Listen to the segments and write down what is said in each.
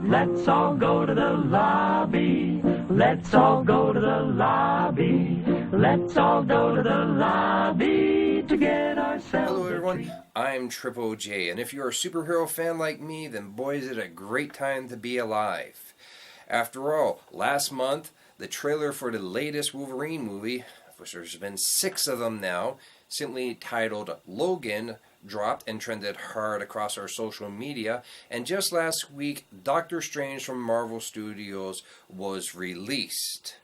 Let's all go to the lobby. Let's all go to the lobby. Let's all go to the lobby to get ourselves Hello a everyone, treat. I'm Triple J, and if you're a superhero fan like me, then boy is it a great time to be alive. After all, last month, the trailer for the latest Wolverine movie, which there's been 6 of them now, simply titled Logan, dropped and trended hard across our social media, and just last week, Doctor Strange from Marvel Studios was released.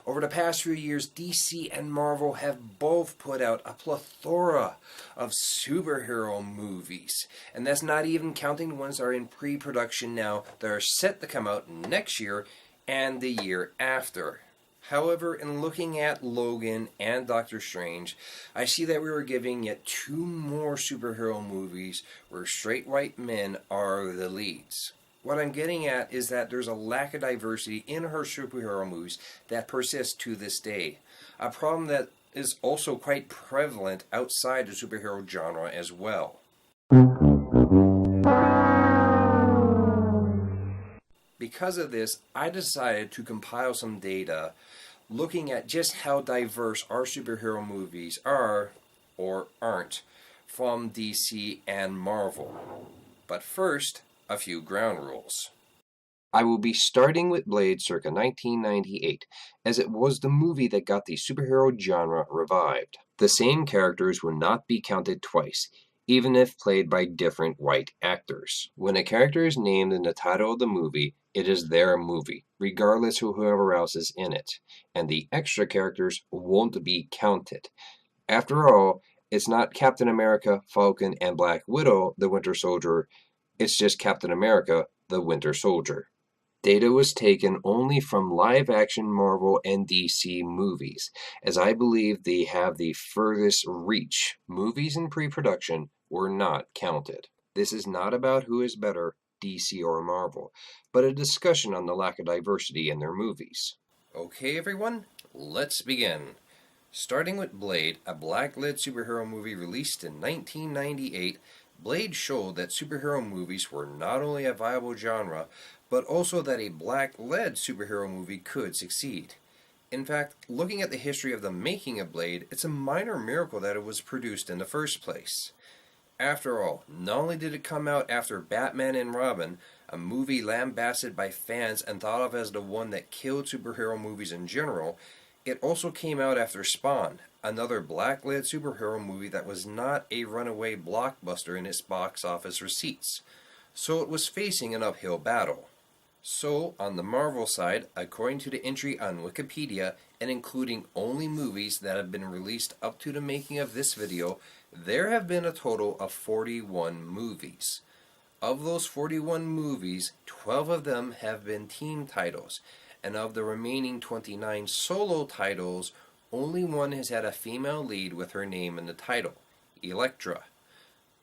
Over the past few years, DC and Marvel have both put out a plethora of superhero movies. And that's not even counting the ones that are in pre-production now that are set to come out next year and the year after. However, in looking at Logan and Doctor Strange, I see that we were giving yet 2 more superhero movies where straight white men are the leads. What I'm getting at is that there's a lack of diversity in her superhero movies that persists to this day. A problem that is also quite prevalent outside the superhero genre as well. Because of this, I decided to compile some data looking at just how diverse our superhero movies are, or aren't, from DC and Marvel. But first, a few ground rules. I will be starting with Blade circa 1998, as it was the movie that got the superhero genre revived. The same characters will not be counted twice, even if played by different white actors. When a character is named in the title of the movie, it is their movie, regardless of whoever else is in it, and the extra characters won't be counted. After all, it's not Captain America, Falcon, and Black Widow, the Winter Soldier, it's just Captain America, the Winter Soldier. Data was taken only from live-action Marvel and DC movies, as I believe they have the furthest reach. Movies in pre-production were not counted. This is not about who is better, DC or Marvel, but a discussion on the lack of diversity in their movies. Okay everyone, let's begin. Starting with Blade, a black-led superhero movie released in 1998, Blade showed that superhero movies were not only a viable genre, but also that a black-led superhero movie could succeed. In fact, looking at the history of the making of Blade, it's a minor miracle that it was produced in the first place. After all, not only did it come out after Batman and Robin, a movie lambasted by fans and thought of as the one that killed superhero movies in general, it also came out after Spawn, another black-led superhero movie that was not a runaway blockbuster in its box office receipts, so it was facing an uphill battle. So, on the Marvel side, according to the entry on Wikipedia, and including only movies that have been released up to the making of this video, there have been a total of 41 movies. Of those 41 movies, 12 of them have been team titles, and of the remaining 29 solo titles, only one has had a female lead with her name in the title, Elektra.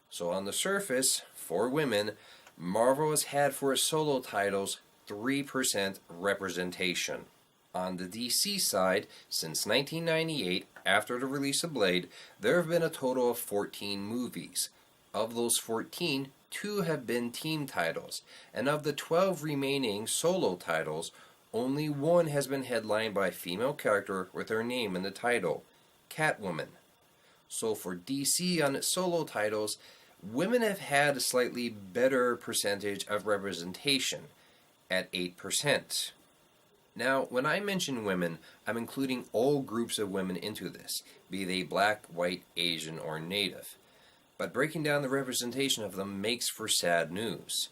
So on the surface, for women, Marvel has had for its solo titles 3% representation. On the DC side, since 1998, after the release of Blade, there have been a total of 14 movies. Of those 14, 2 have been team titles, and of the 12 remaining solo titles, only one has been headlined by a female character with her name in the title, Catwoman. So for DC on its solo titles, women have had a slightly better percentage of representation, at 8%. Now, when I mention women, I'm including all groups of women into this, be they black, white, Asian, or native. But breaking down the representation of them makes for sad news.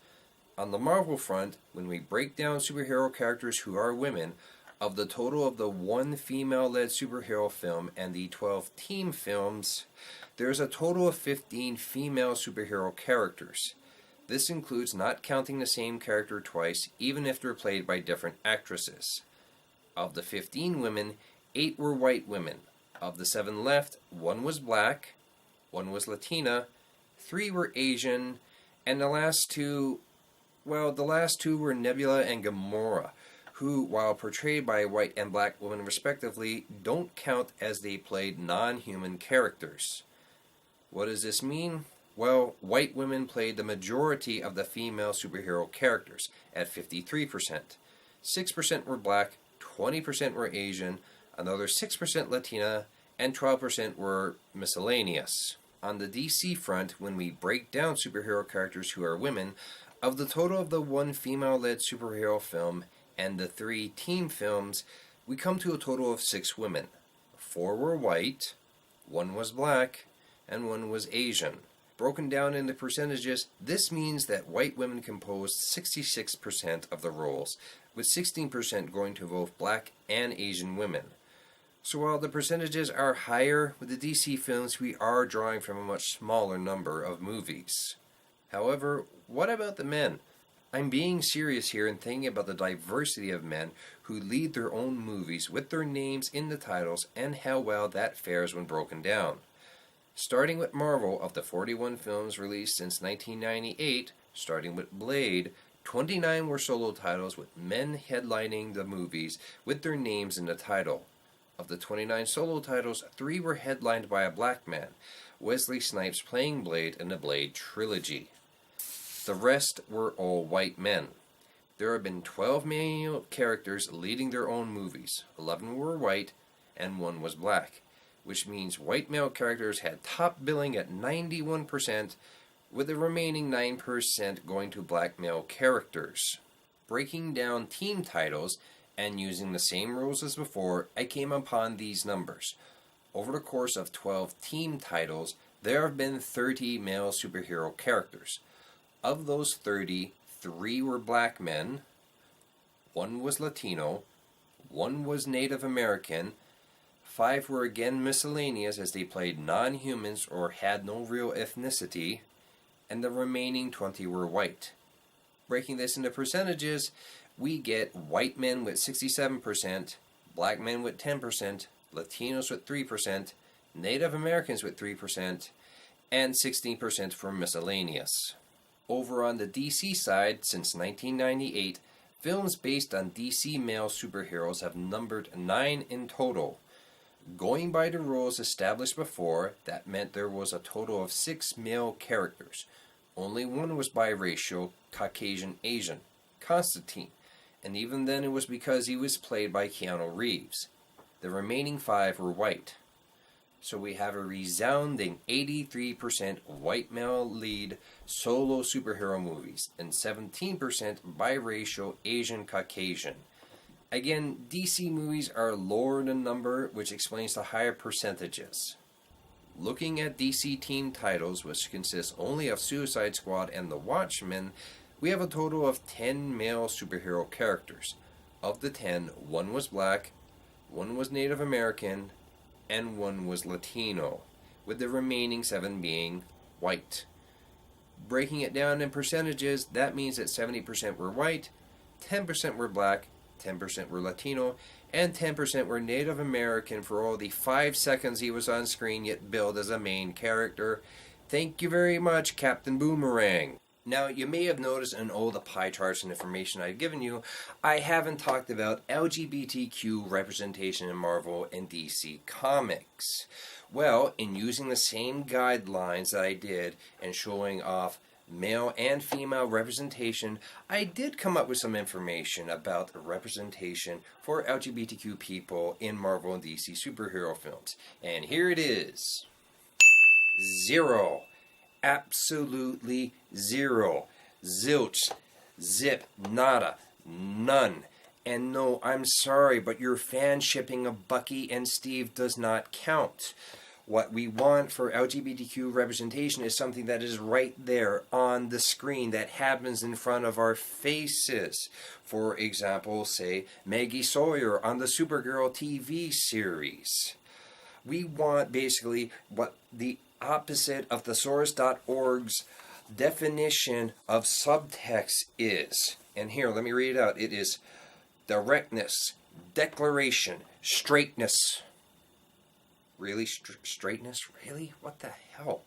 On the Marvel front, when we break down superhero characters who are women, of the total of the 1 female-led superhero film and the 12 team films, there's a total of 15 female superhero characters. This includes not counting the same character twice, even if they're played by different actresses. Of the 15 women, 8 were white women. Of the 7 left, 1 was black, 1 was Latina, 3 were Asian, and the last two were Nebula and Gamora, who, while portrayed by a white and black woman respectively, don't count as they played non-human characters. What does this mean? Well, white women played the majority of the female superhero characters at 53%. 6% were black, 20% were Asian, another 6% Latina, and 12% were miscellaneous. On the DC front, when we break down superhero characters who are women, of the total of the one female-led superhero film and the 3 team films, we come to a total of 6 women. 4 were white, 1 was black, and 1 was Asian. Broken down into percentages, this means that white women composed 66% of the roles, with 16% going to both black and Asian women. So while the percentages are higher with the DC films, we are drawing from a much smaller number of movies. However, what about the men? I'm being serious here and thinking about the diversity of men who lead their own movies with their names in the titles and how well that fares when broken down. Starting with Marvel, of the 41 films released since 1998, starting with Blade, 29 were solo titles with men headlining the movies with their names in the title. Of the 29 solo titles, 3 were headlined by a black man, Wesley Snipes playing Blade in the Blade trilogy. The rest were all white men. There have been 12 male characters leading their own movies. 11 were white and 1 was black, which means white male characters had top billing at 91%, with the remaining 9% going to black male characters. Breaking down team titles and using the same rules as before, I came upon these numbers. Over the course of 12 team titles, there have been 30 male superhero characters. Of those 30, 3 were black men, 1 was Latino, 1 was Native American, 5 were again miscellaneous as they played non-humans or had no real ethnicity, and the remaining 20 were white. Breaking this into percentages, we get white men with 67%, black men with 10%, Latinos with 3%, Native Americans with 3%, and 16% for miscellaneous. Over on the DC side, since 1998, films based on DC male superheroes have numbered 9 in total. Going by the rules established before, that meant there was a total of 6 male characters. Only 1 was biracial, Caucasian Asian, Constantine, and even then it was because he was played by Keanu Reeves. The remaining 5 were white. So we have a resounding 83% white male lead solo superhero movies and 17% biracial Asian Caucasian. Again, DC movies are lower in number, which explains the higher percentages. Looking at DC team titles, which consist only of Suicide Squad and The Watchmen, we have a total of 10 male superhero characters. Of the 10, 1 was black, 1 was Native American, and 1 was Latino, with the remaining 7 being white. Breaking it down in percentages, that means that 70% were white, 10% were black, 10% were Latino, and 10% were Native American for all the 5 seconds he was on screen yet billed as a main character. Thank you very much, Captain Boomerang. Now, you may have noticed in all the pie charts and information I've given you, I haven't talked about LGBTQ representation in Marvel and DC Comics. Well, in using the same guidelines that I did and showing off male and female representation, I did come up with some information about the representation for LGBTQ people in Marvel and DC superhero films. And here it is. 0. Absolutely 0. Zilch. Zip. Nada. None. And no, I'm sorry, but your fan shipping of Bucky and Steve does not count. What we want for LGBTQ representation is something that is right there on the screen that happens in front of our faces. For example, say Maggie Sawyer on the Supergirl TV series. We want basically what the opposite of thesaurus.org's definition of subtext is. And here, let me read it out. It is directness, declaration, straightness. Really? Straightness? Really? What the hell?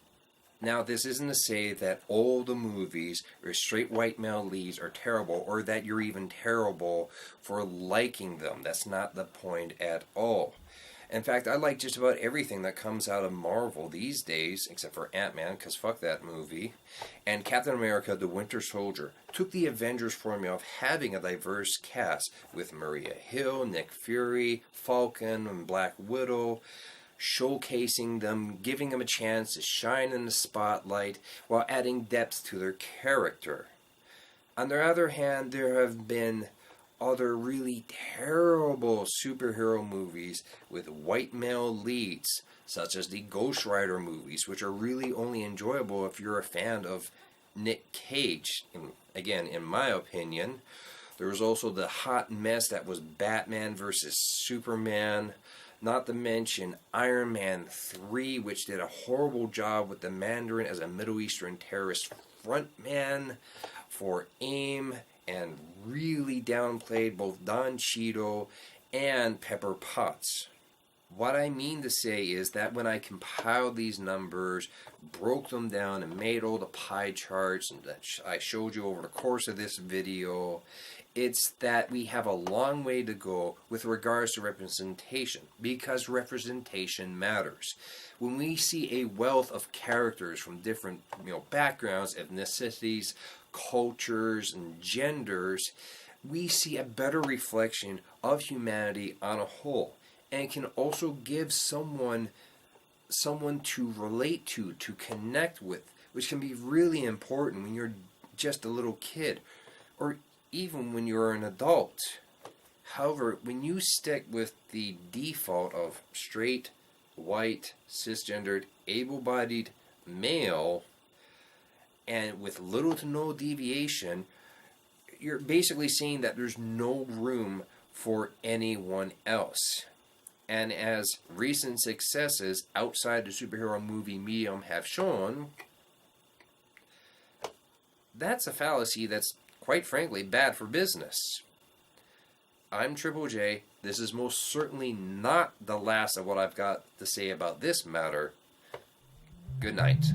Now, this isn't to say that all the movies or straight white male leads are terrible, or that you're even terrible for liking them. That's not the point at all. In fact, I like just about everything that comes out of Marvel these days, except for Ant-Man, because fuck that movie. And Captain America, the Winter Soldier, took the Avengers formula of having a diverse cast with Maria Hill, Nick Fury, Falcon, and Black Widow, showcasing them, giving them a chance to shine in the spotlight while adding depth to their character. On the other hand, there have been other really terrible superhero movies with white male leads, such as the Ghost Rider movies, which are really only enjoyable if you're a fan of Nick Cage. Again, in my opinion, there was also the hot mess that was Batman versus Superman, not to mention Iron Man 3, which did a horrible job with the Mandarin as a Middle Eastern terrorist frontman for AIM, and really downplayed both Don Cheadle and Pepper Potts. What I mean to say is that when I compiled these numbers, broke them down, and made all the pie charts and that I showed you over the course of this video, it's that we have a long way to go with regards to representation, because representation matters. When we see a wealth of characters from different backgrounds, ethnicities, cultures, and genders, we see a better reflection of humanity on a whole, and can also give someone to relate to connect with, which can be really important when you're just a little kid, or even when you're an adult. However, when you stick with the default of straight, white, cisgendered, able-bodied male, and with little to no deviation, you're basically saying that there's no room for anyone else. And as recent successes outside the superhero movie medium have shown, that's a fallacy that's, quite frankly, bad for business. I'm Triple J. This is most certainly not the last of what I've got to say about this matter. Good night.